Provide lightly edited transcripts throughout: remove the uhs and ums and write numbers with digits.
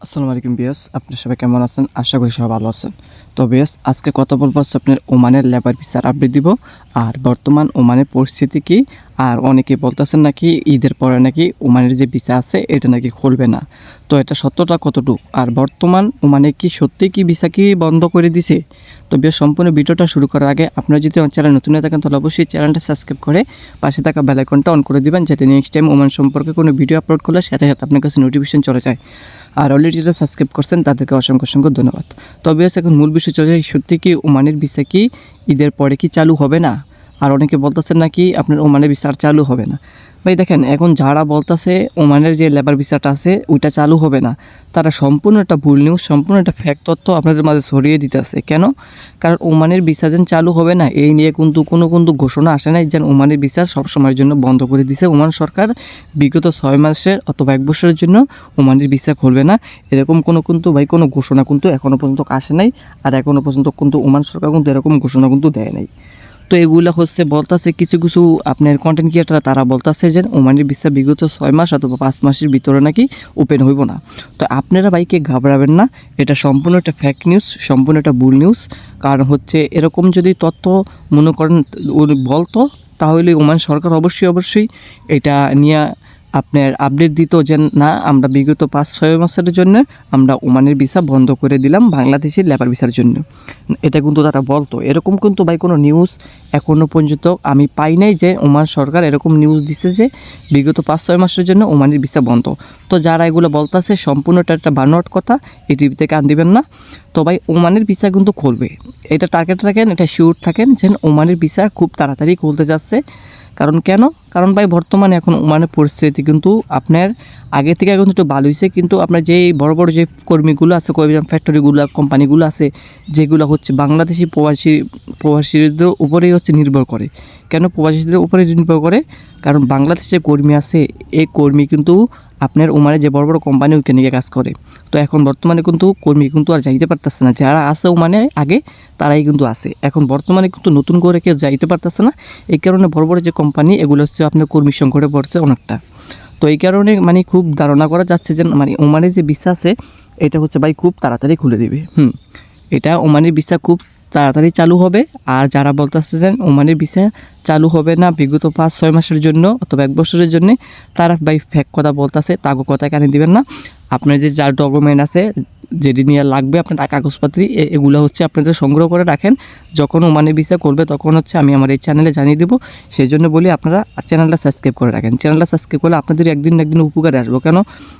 আসসালামু আলাইকুম বিয়াস, আপনার সবাই কেমন আছেন? আশা করি সবাই ভালো আছেন। তো বিয়াস, আজকে কথা বলবো হচ্ছে আপনার ওমানের লেবার ভিসার আপডেট দিব। আর বর্তমান ওমানের পরিস্থিতি কি, আর অনেকে বলতেছেন নাকি ঈদের পরে নাকি ওমানের যে ভিসা আছে এটা নাকি খুলবে না। তো এটা সত্যটা কতটুকু, আর বর্তমান ওমানে কি সত্যি কি ভিসা কি বন্ধ করে দিছে? তো বিয়াস, সম্পূর্ণ ভিডিওটা শুরু করার আগে আপনারা যদি আমার চ্যানেল নতুন হয়ে থাকেন তাহলে অবশ্যই চ্যানেলটা সাবস্ক্রাইব করে পাশে থাকা বেল আইকনটা অন করে দিবেন, যাতে নেক্সট টাইম ওমান সম্পর্কে কোনো ভিডিও আপলোড করলে সাথে সাথে আপনার কাছে নোটিফিকেশন চলে যায়। আর অলরেডি যারা সাবস্ক্রাইব করছেন তাদেরকে অসংখ্য অসংখ্য ধন্যবাদ। তবে এখন মূল বিষয় চলে যায়, সত্যি কি ওমানের ভিসা কি ঈদের পরে কি চালু হবে না? আর অনেকে বলতেছেন নাকি আপনার ওমানের ভিসা আর চালু হবে না। ভাই দেখেন, এখন যারা বলতেছে ওমানের যে লেবার ভিসাটা আছে ওইটা চালু হবে না, তারা সম্পূর্ণ একটা ভুল নিউজ, সম্পূর্ণ একটা ফ্যাক্ট তথ্য আপনাদের মাঝে ছড়িয়ে দিতেছে। কেন? কারণ ওমানের ভিসা যেন চালু হবে না এই নিয়ে কোনো ঘোষণা আসে নাই যেন ওমানের ভিসা সবসময়ের জন্য বন্ধ করে দিছে ওমান সরকার। বিগত 6 মাসের অথবা 1 বছরের জন্য ওমানের ভিসা খুলবে না, এরকম কোনো ঘোষণা কিন্তু এখনও পর্যন্ত আসে নাই। আর এখনও পর্যন্ত কিন্তু ওমান সরকার কিন্তু এরকম ঘোষণা কিন্তু দেয় নাই। তো এগুলো হচ্ছে বলতেছে কিছু কিছু আপনার কন্টেন্ট ক্রিয়েটার, তারা বলতেছে যে ওমানের ভিসা বিগত 6 মাস অথবা 5 মাসের ভিতরে নাকি ওপেন হইব না। তো আপনারা বাইকে ঘাবড়াবেন না, এটা সম্পূর্ণ একটা ফেক নিউজ, সম্পূর্ণ একটা ভুল নিউজ। কারণ হচ্ছে এরকম যদি তথ্য মনে করেন বলতো, তাহলে ওমান সরকার অবশ্যই এটা নিয়ে আপনার আপডেট দিত যে না, আমরা বিগত 5-6 মাসের জন্য আমরা ওমানের ভিসা বন্ধ করে দিলাম বাংলাদেশের লেবার ভিসার জন্য। এটা কিন্তু তারা বলতো। এরকম কিন্তু ভাই কোনো নিউজ এখনও পর্যন্ত আমি পাই নাই যে ওমান সরকার এরকম নিউজ দিছে যে বিগত 5-6 মাসের জন্য ওমানের ভিসা বন্ধ। তো যারা এগুলো বলতেছে সম্পূর্ণটা একটা বানোয়াট কথা, এই টিভি থেকে আন দিবেন না। তো ভাই ওমানের ভিসা কিন্তু খুলবে, এটা টার্গেট রাখেন, এটা শিওর থাকেন যে ওমানের ভিসা খুব তাড়াতাড়ি খুলতে যাচ্ছে। কারণ ভাই বর্তমানে এখন ওমানের পরিস্থিতি কিন্তু আপনার আগে থেকে এখন একটু ভালো হয়েছে, কিন্তু আপনার যে বড় বড় যে কর্মীগুলো আছে, ফ্যাক্টরিগুলো, কোম্পানিগুলো আছে, যেগুলো হচ্ছে বাংলাদেশি প্রবাসীদের উপরেই হচ্ছে নির্ভর করে। কেন প্রবাসীদের উপরে নির্ভর করে? কারণ বাংলাদেশে কর্মী আছে, এই কর্মী কিন্তু আপনার ওমানে যে বড় বড় কোম্পানি ওইখানে গিয়ে কাজ করে। তো এখন বর্তমানে কিন্তু কর্মী কিন্তু আর যাইতে পারতেছে না, যারা আছে ওমানে আগে তারাই কিন্তু আছে। এখন বর্তমানে কিন্তু নতুন করে কেউ যাইতে পারতেছে না, এই কারণে বড় বড় যে কোম্পানি এগুলো হচ্ছে আপনার কর্মী সংকটে পড়ছে অনেকটা। তো এই কারণে খুব ধারণা করা যাচ্ছে যে ওমানের যে ভিসা আছে এটা হচ্ছে ভাই খুব তাড়াতাড়ি খুলে দিবে। এটা ওমানের ভিসা খুব তাড়াতাড়ি চালু হবে। আর যারা বলতেছে যে ওমানের ভিসা চালু হবে না বিগত 5-6 মাসের জন্য অথবা 1 বছরের জন্য, তারা ভাই ফেক কথা বলতেছে, তাগো কথা কানে দিবেন না। আপনার যে যার ডকুমেন্ট আছে, যেটি নিয়ে লাগবে আপনার কাগজপত্র, এগুলো হচ্ছে আপনাদের সংগ্রহ করে রাখেন। যখন ওমানের ভিসা করবে তখন হচ্ছে আমি আমার এই চ্যানেলে জানিয়ে দেবো। সেই জন্য বলি আপনারা চ্যানেলটা সাবস্ক্রাইব করে রাখেন। চ্যানেলটা সাবস্ক্রাইব করলে আপনাদের একদিন উপকারে আসবো।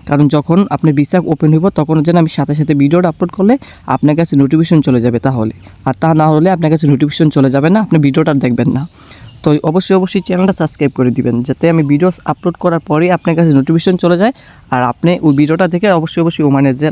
কারণ যখন আপনার ভিসা ওপেন হইব তখন যেন আমি সাথে সাথে ভিডিওটা আপলোড করলে আপনার কাছে নোটিফিকেশন চলে যাবে, তাহলে। আর তা না হলে আপনার কাছে নোটিফিকেশন চলে যাবে না, আপনি ভিডিওটা দেখবেন না। তো অবশ্যই চ্যানেলটা সাবস্ক্রাইব করে দিবেন, যাতে আমি ভিডিও আপলোড করার পরেই আপনার কাছে নোটিফিকেশন চলে যায়। আর আপনি ওই ভিডিওটা দেখে অবশ্যই ওমানে যে